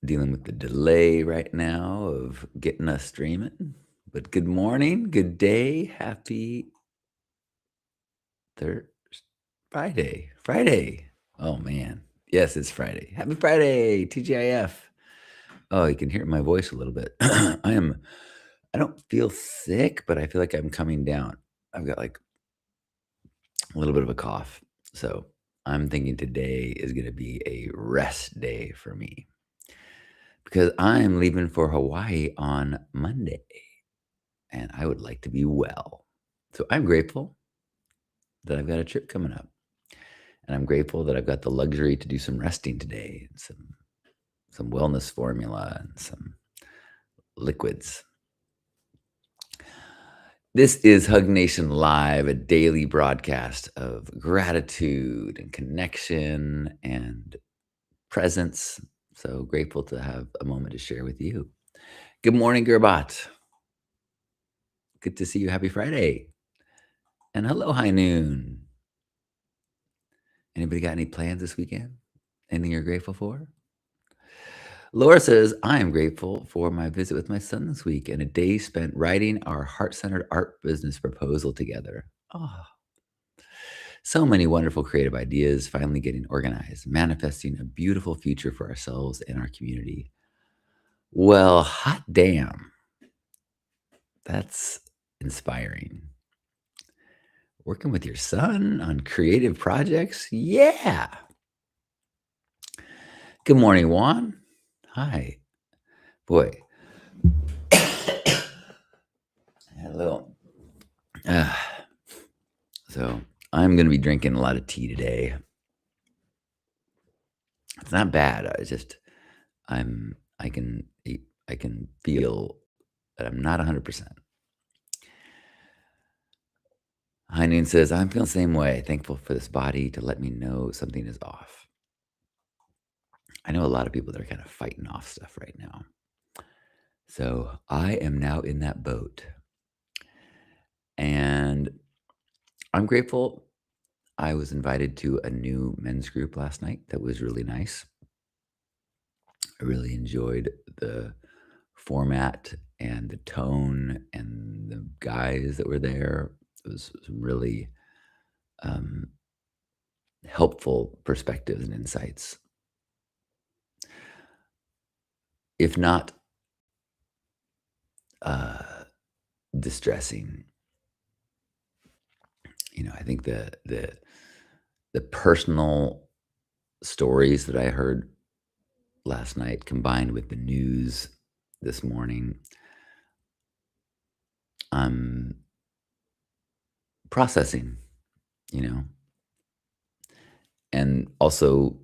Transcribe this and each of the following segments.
dealing with the delay right now of getting us streaming. But good morning, good day, happy Thurs Friday. Friday. Oh man. Yes, it's Friday. Happy Friday, TGIF. Oh, you can hear my voice a little bit. I don't feel sick, but I feel like I'm coming down. I've got like a little bit of a cough. So I'm thinking today is going to be a rest day for me because I'm leaving for Hawaii on Monday and I would like to be well. So I'm grateful that I've got a trip coming up. And I'm grateful that I've got the luxury to do some resting today and some wellness formula and some liquids. This is Hug Nation Live, a daily broadcast of gratitude and connection and presence. So grateful to have a moment to share with you. Good morning, Gurbat. Good to see you. Happy Friday. And hello, High Noon. Anybody got any plans this weekend? Anything you're grateful for? Laura says, I am grateful for my visit with my son this week and a day spent writing our heart centered art business proposal together. Oh, so many wonderful creative ideas finally getting organized, manifesting a beautiful future for ourselves and our community. Well, hot damn. That's inspiring. Working with your son on creative projects? Yeah. Good morning, Juan. Hi. Boy. Hello. So I'm going to be drinking a lot of tea today. It's not bad. I can feel that I'm not 100%. Heinen says, I'm feeling the same way. Thankful for this body to let me know something is off. I know a lot of people that are kind of fighting off stuff right now. So I am now in that boat. And I'm grateful I was invited to a new men's group last night that was really nice. I really enjoyed the format and the tone and the guys that were there. It was some really helpful perspectives and insights. If not distressing, I think the personal stories that I heard last night combined with the news this morning, I'm processing, and also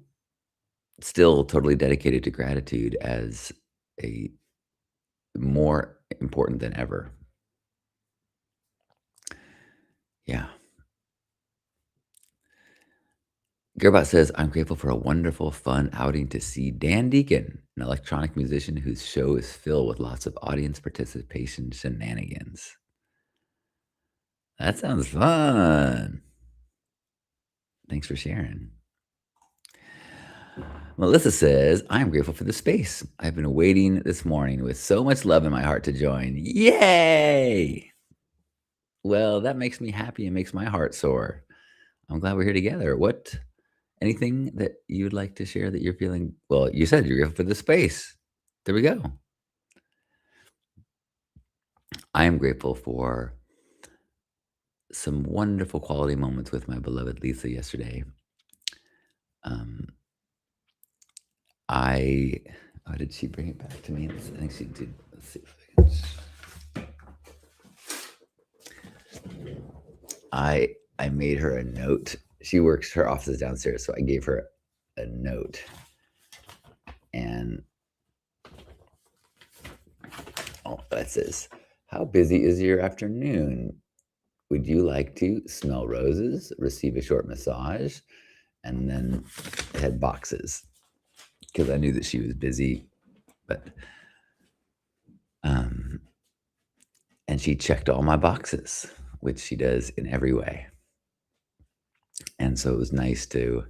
still totally dedicated to gratitude as a more important than ever. Yeah. Gerbot says, I'm grateful for a wonderful, fun outing to see Dan Deacon, an electronic musician whose show is filled with lots of audience participation shenanigans. That sounds fun. Thanks for sharing. Melissa says, I'm grateful for the space. I've been waiting this morning with so much love in my heart to join. Yay! Well, that makes me happy and makes my heart soar. I'm glad we're here together. Anything that you'd like to share that you're feeling? Well, you said you're grateful for the space. There we go. I am grateful for some wonderful quality moments with my beloved Lisa yesterday. Oh, did she bring it back to me? I think she did. Let's see if I made her a note. Her office is downstairs, so I gave her a note. And that says, how busy is your afternoon? Would you like to smell roses, receive a short massage? And then it had boxes because I knew that she was busy, but and she checked all my boxes, which she does in every way. And so it was nice to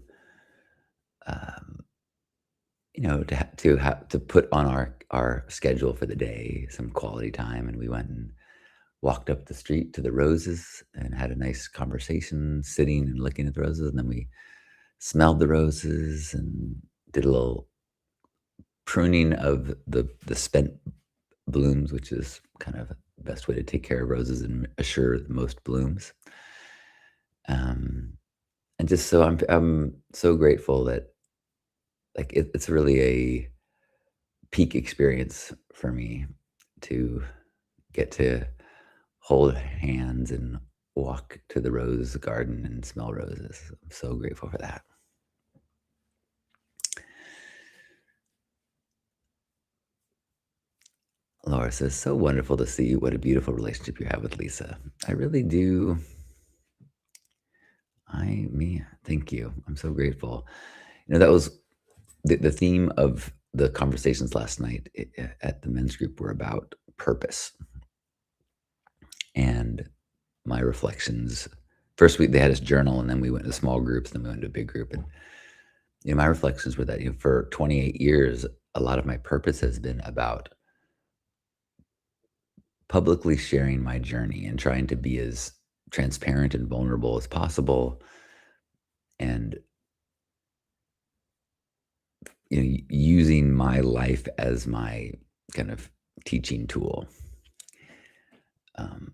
to put on our schedule for the day some quality time, and we went and walked up the street to the roses and had a nice conversation sitting and looking at the roses, and then we smelled the roses and did a little pruning of the spent blooms, which is kind of the best way to take care of roses and assure the most blooms. Um, and just so I'm so grateful that it's really a peak experience for me to get to hold hands and walk to the rose garden and smell roses. I'm so grateful for that. Laura says, so wonderful to see what a beautiful relationship you have with Lisa. I really do. Thank you. I'm so grateful. That was the theme of the conversations last night at the men's group were about purpose and my reflections. First, they had us journal, and then we went to small groups, then we went to a big group. And my reflections were that for 28 years, a lot of my purpose has been about publicly sharing my journey and trying to be as transparent and vulnerable as possible, and using my life as my kind of teaching tool. Um,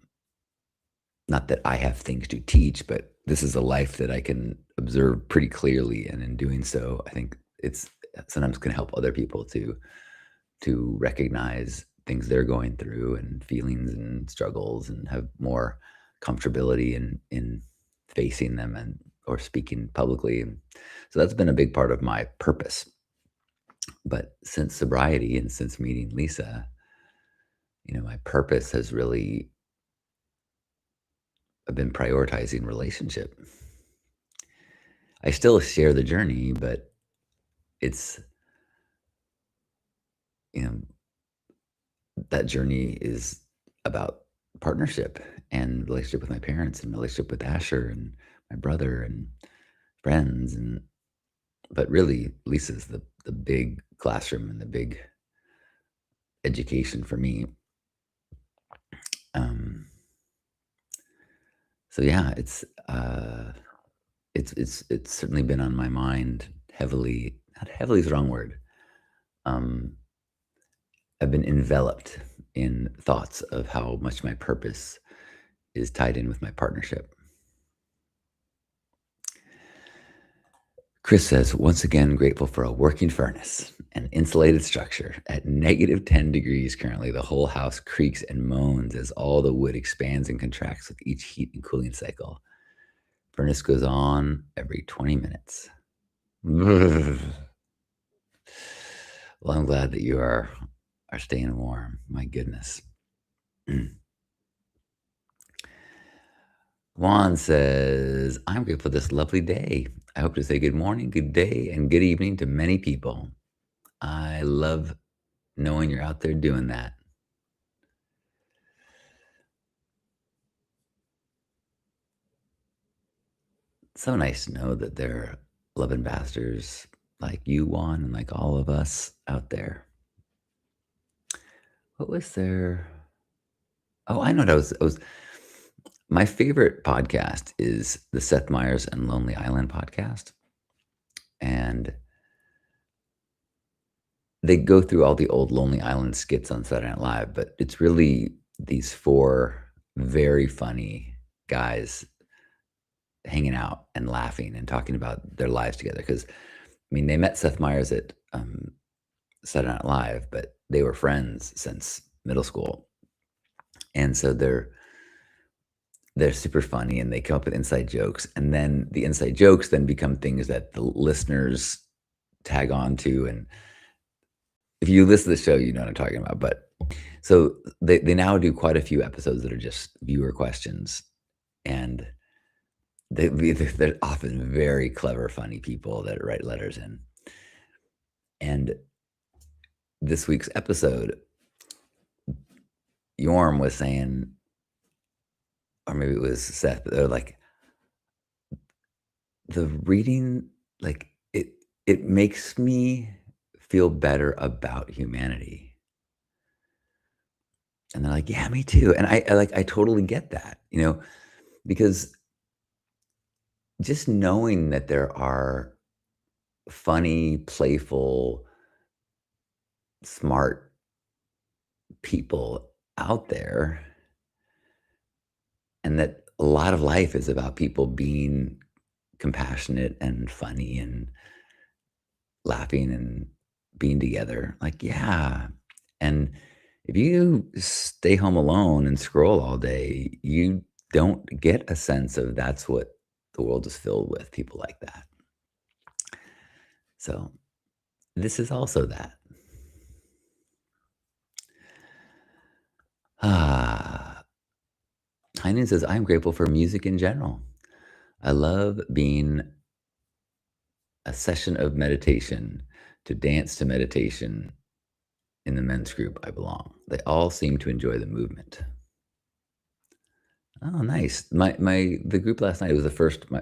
Not that I have things to teach, but this is a life that I can observe pretty clearly, and in doing so, I think it's sometimes can help other people to recognize things they're going through and feelings and struggles, and have more comfortability in facing them and or speaking publicly. And so that's been a big part of my purpose. But since sobriety and since meeting Lisa, my purpose has really I've been prioritizing relationship. I still share the journey, but it's, you know, that journey is about partnership and relationship with my parents and relationship with Asher and my brother and friends. And but really Lisa's the big classroom and the big education for me. Um so yeah, it's certainly been on my mind heavily. Not heavily is the wrong word. Um I've been enveloped in thoughts of how much my purpose is tied in with my partnership. Chris says, once again, grateful for a working furnace and insulated structure. At negative 10 degrees currently, the whole house creaks and moans as all the wood expands and contracts with each heat and cooling cycle. Furnace goes on every 20 minutes. Well, I'm glad that you are staying warm. My goodness. Juan says, I'm grateful for this lovely day. I hope to say good morning, good day, and good evening to many people. I love knowing you're out there doing that. So nice to know that there are love ambassadors like you, Juan, and like all of us out there. What was there? Oh, I know what my favorite podcast is the Seth Meyers and Lonely Island podcast. And they go through all the old Lonely Island skits on Saturday Night Live, but it's really these four very funny guys hanging out and laughing and talking about their lives together. Because they met Seth Meyers at Saturday Night Live, but they were friends since middle school, and so they're super funny, and they come up with inside jokes, and then the inside jokes then become things that the listeners tag on to. And if you listen to the show, you know what I'm talking about. But so they now do quite a few episodes that are just viewer questions, and they're often very clever, funny people that write letters in. And this week's episode, Yorm was saying, or maybe it was Seth, but they're like, the reading, like it makes me feel better about humanity. And they're like, yeah, me too. And I totally get that, because just knowing that there are funny, playful, smart people out there, and that a lot of life is about people being compassionate and funny and laughing and being together. Like, yeah. And if you stay home alone and scroll all day, you don't get a sense of that's what the world is filled with, people like that. So this is also that. Ah, Heinen says, I'm grateful for music in general. I love being a session of meditation to dance to meditation in the men's group I belong. They all seem to enjoy the movement. Oh, nice. The group last night, it was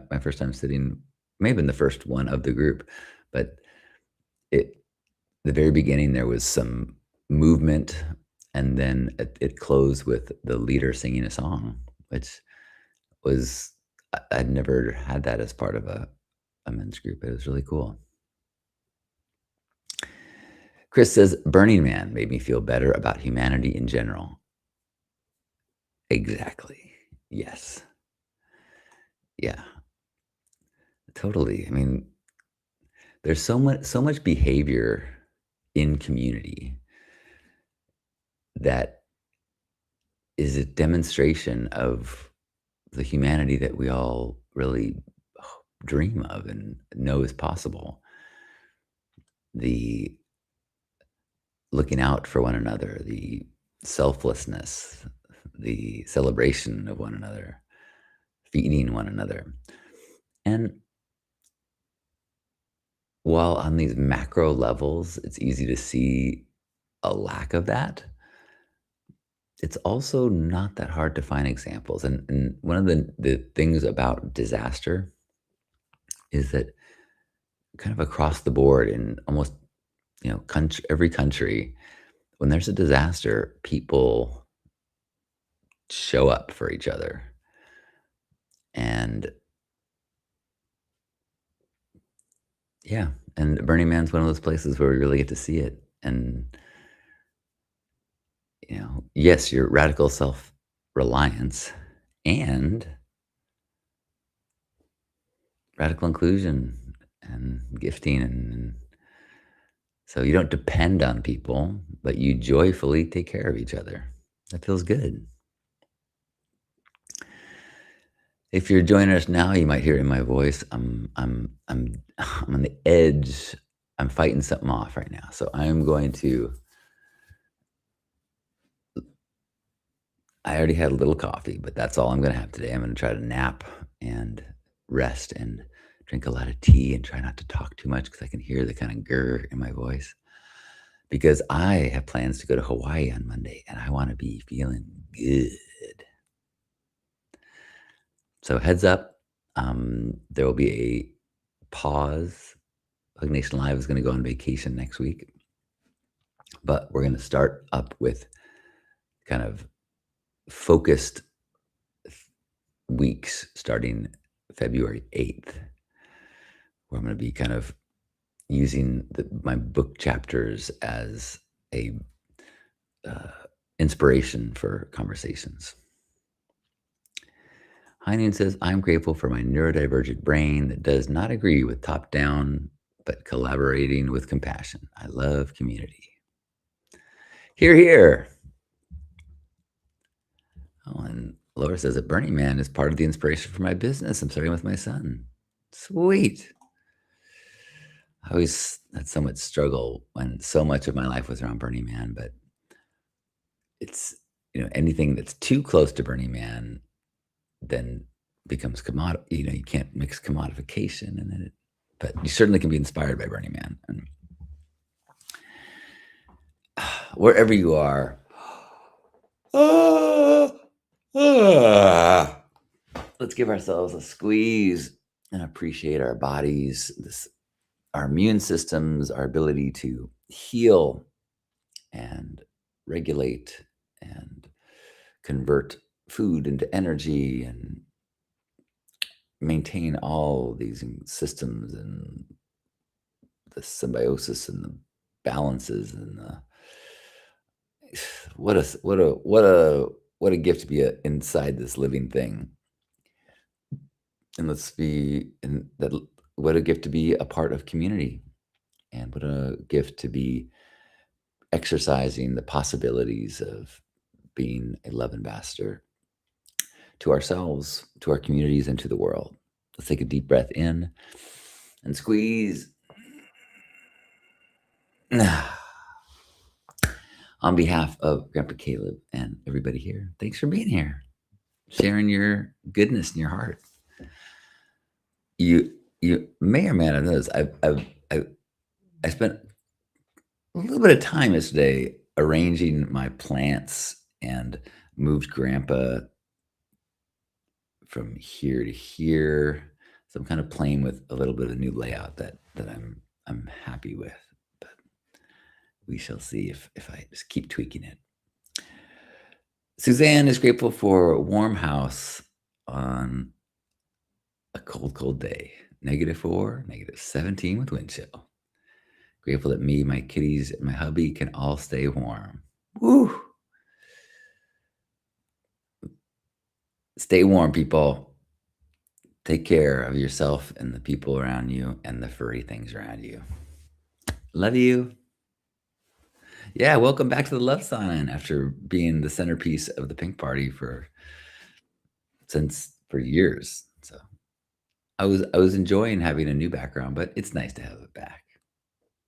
my first time sitting, may have been the first one of the group, but it the very beginning there was some movement, and then it closed with the leader singing a song, which was I'd never had that as part of a men's group. It was really cool. Chris says, Burning Man made me feel better about humanity in general. Exactly. Yes. Yeah, totally. I mean, there's so much behavior in community that is a demonstration of the humanity that we all really dream of and know is possible. The looking out for one another, the selflessness, the celebration of one another, feeding one another. And while on these macro levels, it's easy to see a lack of that, it's also not that hard to find examples. And one of the things about disaster is that kind of across the board in almost every country, when there's a disaster, people show up for each other. And yeah, and Burning Man's one of those places where we really get to see it. And yes, your radical self reliance and radical inclusion and gifting, and so you don't depend on people, but you joyfully take care of each other. That feels good. If you're joining us now, you might hear in my voice, I'm on the edge. I'm fighting something off right now. So I'm going to I already had a little coffee, but that's all I'm gonna have today. I'm gonna try to nap and rest and drink a lot of tea and try not to talk too much because I can hear the kind of grr in my voice. Because I have plans to go to Hawaii on Monday and I want to be feeling good. So heads up, there will be a pause. Hug Nation Live is going to go on vacation next week, but we're going to start up with kind of focused weeks starting February 8th, where I'm going to be kind of using my book chapters as a inspiration for conversations. Heinen says, I'm grateful for my neurodivergent brain that does not agree with top down, but collaborating with compassion. I love community. Hear, hear. Oh, and Laura says that Burning Man is part of the inspiration for my business. I'm starting with my son. Sweet. I always had so much struggle when so much of my life was around Burning Man, but it's, anything that's too close to Burning Man then becomes you can't mix commodification, and then but you certainly can be inspired by Burning Man. And wherever you are, let's give ourselves a squeeze and appreciate our bodies, our immune systems, our ability to heal and regulate and convert food into energy and maintain all these systems and the symbiosis and the balances and the what a gift to be inside this living thing. And let's be and that what a gift to be a part of community, and what a gift to be exercising the possibilities of being a love ambassador to ourselves, to our communities, and to the world. Let's take a deep breath in and squeeze. On behalf of Grandpa Caleb and everybody here, thanks for being here, sharing your goodness in your heart. You may or may not know this. I spent a little bit of time yesterday arranging my plants and moved Grandpa from here to here. So I'm kind of playing with a little bit of a new layout that I'm happy with, but we shall see if I just keep tweaking it. Suzanne is grateful for a warm house on a cold, cold day. -4, -17 with wind chill. Grateful that me, my kitties, and my hubby can all stay warm. Woo! Stay warm, people. Take care of yourself and the people around you and the furry things around you. Love you. Yeah, welcome back to the Love Sign after being the centerpiece of the pink party for years. So I was enjoying having a new background, but it's nice to have it back.